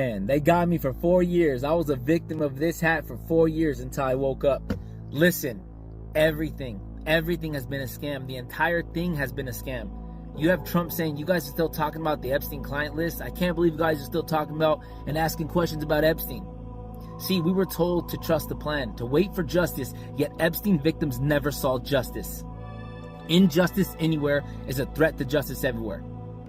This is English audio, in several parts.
And they got me for 4 years. I was a victim of this hat for 4 years until I woke up. Listen, everything has been a scam. The entire thing has been a scam. You have Trump saying you guys are still talking about the Epstein client list. I can't believe you guys are still talking about and asking questions about Epstein. See, we were told to trust the plan, to wait for justice, yet Epstein victims never saw justice. Injustice anywhere is a threat to justice everywhere.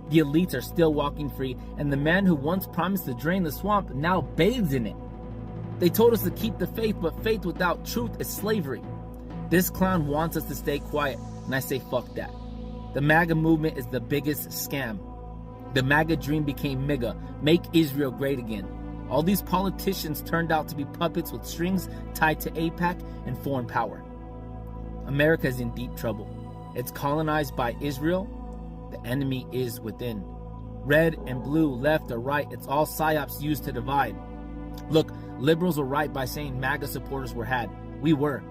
The elites are still walking free, and the man who once promised to drain the swamp now bathes in it. They told us to keep the faith, but faith without truth is slavery. This clown wants us to stay quiet, and I say fuck that. The MAGA movement is the biggest scam. The MAGA dream became MAGA, make Israel great again. All these politicians turned out to be puppets with strings tied to AIPAC and foreign power. America is in deep trouble. It's colonized by Israel. The enemy is within. Red and blue, left or right, it's all psyops used to divide. Look, liberals were right by saying MAGA supporters were had. We were.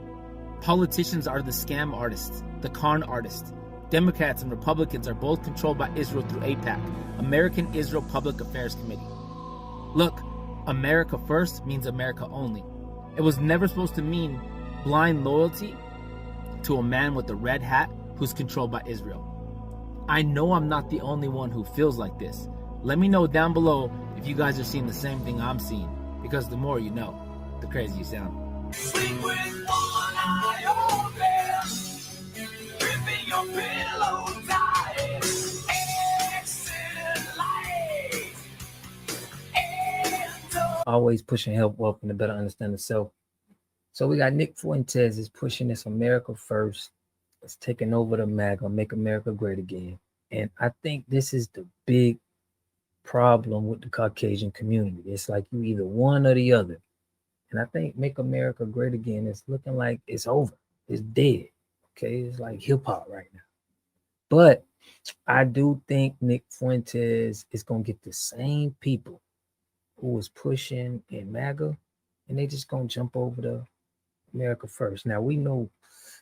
Politicians are the scam artists, the con artists. Democrats and Republicans are both controlled by Israel through AIPAC, American Israel Public Affairs Committee. Look, America first means America only. It was never supposed to mean blind loyalty to a man with a red hat who's controlled by Israel. I know I'm not the only one who feels like this. Let me know down below if you guys are seeing the same thing I'm seeing, because the more you know, the crazier you sound. Sleep with one eye open, gripping your pillow tight, exit light, Always pushing help, welcome to better understand the self. So we got Nick Fuentes is pushing this America first. It's taking over the MAGA, make America great again. And I think this is the big problem with the Caucasian community. It's like you either one or the other. And I think make America great again is looking like it's over. It's dead. Okay, it's like hip hop right now. But I do think Nick Fuentes is gonna get the same people who was pushing in MAGA, and they just gonna jump over to America first. Now we know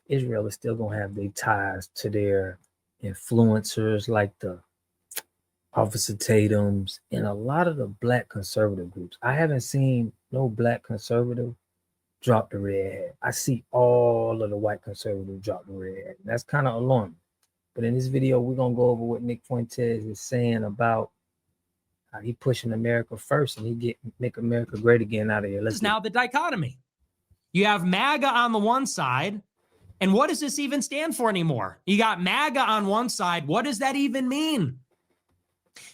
Israel is still gonna have their ties to their influencers like the Officer Tatum's and a lot of the black conservative groups. I haven't seen no black conservative drop the red hat. I see all of the white conservatives drop the red hat. That's kind of alarming. But in this video, we're gonna go over what Nick Fuentes is saying about how he pushing America first and he make America great again out of here. This is now the dichotomy. You have MAGA on the one side, and what does this even stand for anymore? You got MAGA on one side. What does that even mean?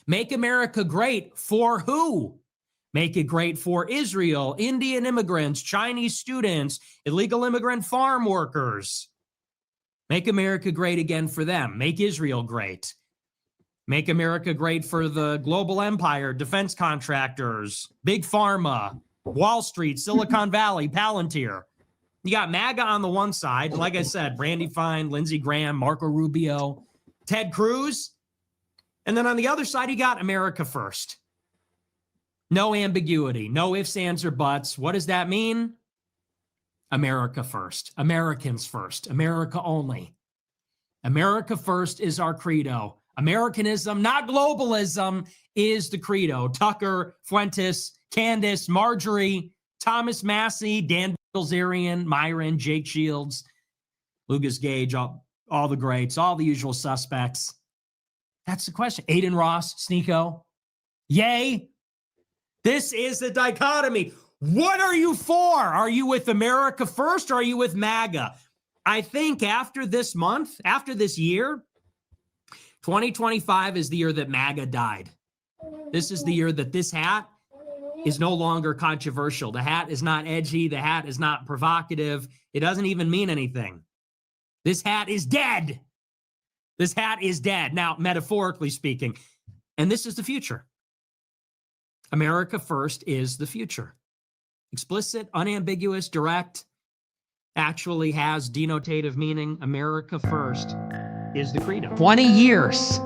Make America great for who? Make it great for Israel, Indian immigrants, Chinese students, illegal immigrant farm workers. Make America great again for them. Make Israel great. Make America great for the global empire, defense contractors, big pharma, Wall Street, Silicon Valley, Palantir. You got MAGA on the one side. Like I said, Brandy Fine, Lindsey Graham, Marco Rubio, Ted Cruz. And then on the other side, you got America first. No ambiguity, no ifs, ands, or buts. What does that mean? America first, Americans first, America only. America first is our credo. Americanism, not globalism, is the credo. Tucker, Fuentes, Candace, Marjorie, Thomas Massie, Dan Bilzerian, Myron, Jake Shields, Lucas Gage, all the greats, all the usual suspects. That's the question. Aiden Ross, Sneeko. Yay. This is the dichotomy. What are you for? Are you with America first or are you with MAGA? I think after this month, after this year, 2025 is the year that MAGA died. This is the year that this hat is no longer controversial. The hat is not edgy. The hat is not provocative. It doesn't even mean anything. This hat is dead. This hat is dead. Now, metaphorically speaking, and this is the future. America first is the future. Explicit, unambiguous, direct, actually has denotative meaning. America first is the credo. 20 years.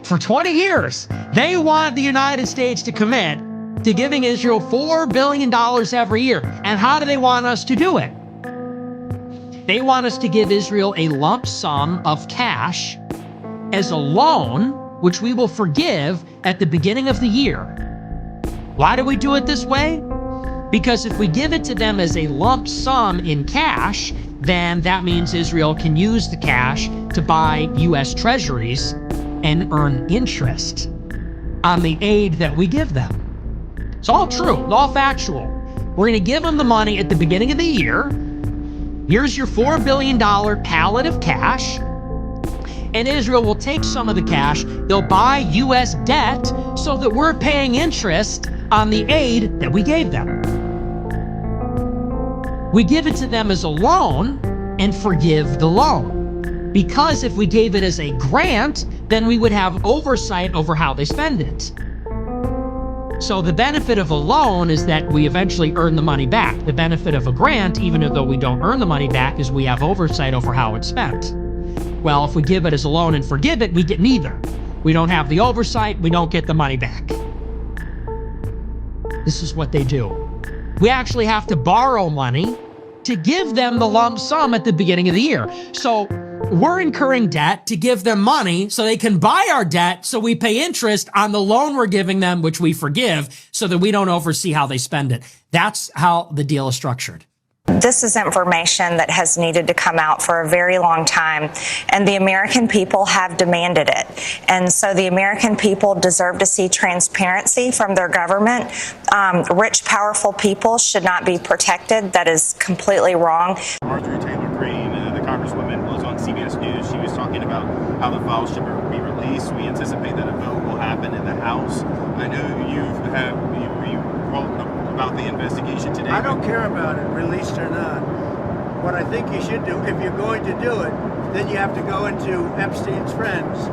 For 20 years, they want the United States to commit to giving Israel $4 billion every year. And how do they want us to do it? They want us to give Israel a lump sum of cash as a loan, which we will forgive at the beginning of the year. Why do we do it this way? Because if we give it to them as a lump sum in cash, then that means Israel can use the cash to buy US treasuries and earn interest on the aid that we give them. It's all true, it's all factual. We're gonna give them the money at the beginning of the year. Here's your $4 billion pallet of cash. And Israel will take some of the cash. They'll buy US debt so that we're paying interest on the aid that we gave them. We give it to them as a loan and forgive the loan. Because if we gave it as a grant, then we would have oversight over how they spend it. So the benefit of a loan is that we eventually earn the money back. The benefit of a grant, even though we don't earn the money back, is we have oversight over how it's spent. Well, if we give it as a loan and forgive it, we get neither. We don't have the oversight, we don't get the money back. This is what they do. We actually have to borrow money to give them the lump sum at the beginning of the year. So we're incurring debt to give them money so they can buy our debt, so we pay interest on the loan we're giving them, which we forgive, so that we don't oversee how they spend it. That's how the deal is structured. This is information that has needed to come out for a very long time, and the American people have demanded it. And so the American people deserve to see transparency from their government. Rich, powerful people should not be protected. That is completely wrong. Marjorie Taylor Greene, the congresswoman, was on CBS News. She was talking about how the files should be released. We anticipate that a vote will happen in the House. I know you wrote about the investigation today. I don't care about it, released or not. What I think you should do, if you're going to do it, then you have to go into Epstein's friends.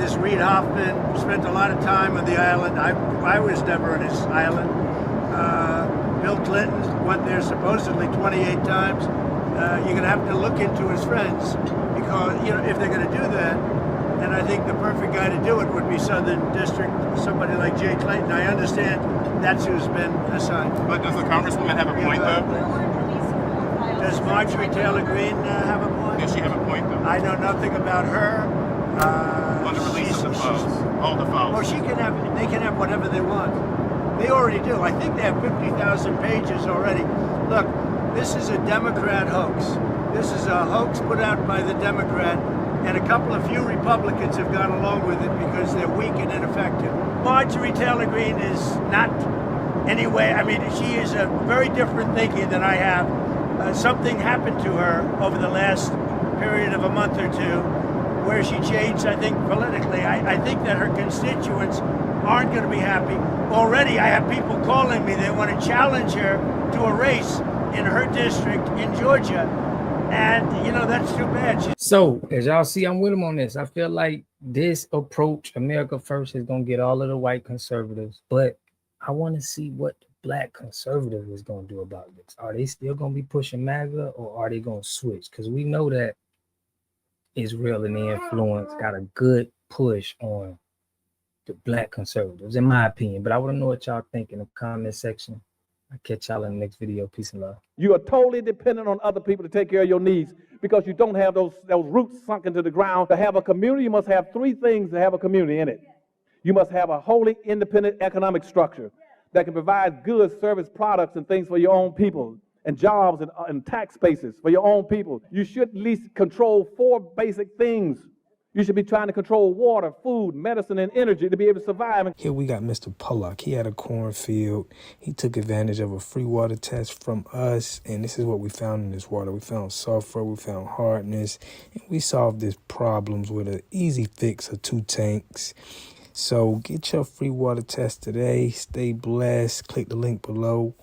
This Reid Hoffman spent a lot of time on the island. I was never on his island. Bill Clinton went there supposedly 28 times. You're going to have to look into his friends, because if they're going to do that, and I think the perfect guy to do it would be Southern District, somebody like Jay Clayton. I understand that's who's been assigned. But does the congresswoman have a point, though? Does Marjorie Taylor Greene have a point? Does she have a point, though? I know nothing about her. On the release of the files, all the files. Oh, they can have whatever they want. They already do. I think they have 50,000 pages already. Look, this is a Democrat hoax. This is a hoax put out by the Democrat, and a couple of few Republicans have gone along with it because they're weak and ineffective. Marjorie Taylor Greene is not anyway. I mean, she is a very different thinking than I have. Something happened to her over the last period of a month or two where she changed, I think, politically. I think that her constituents aren't going to be happy. Already, I have people calling me. They want to challenge her to a race in her district in Georgia. And, that's too bad. So, as y'all see, I'm with him on this. I feel like this approach, America First, is going to get all of the white conservatives. But I want to see what the black conservative is going to do about this. Are they still going to be pushing MAGA, or are they going to switch? Because we know that Israel and the influence got a good push on the black conservatives, in my opinion. But I want to know what y'all think in the comment section. I'll catch y'all in the next video. Peace and love. You are totally dependent on other people to take care of your needs because you don't have those roots sunk into the ground. To have a community, you must have three things to have a community in it. You must have a wholly independent economic structure that can provide goods, service, products, and things for your own people, and jobs and tax bases for your own people. You should at least control 4 basic things. You should be trying to control water, food, medicine, and energy to be able to survive. Here we got Mr. Pollock. He had a cornfield. He took advantage of a free water test from us, and this is what we found in this water. We found sulfur, we found hardness, and we solved these problems with an easy fix of 2 tanks. So get your free water test today. Stay blessed. Click the link below.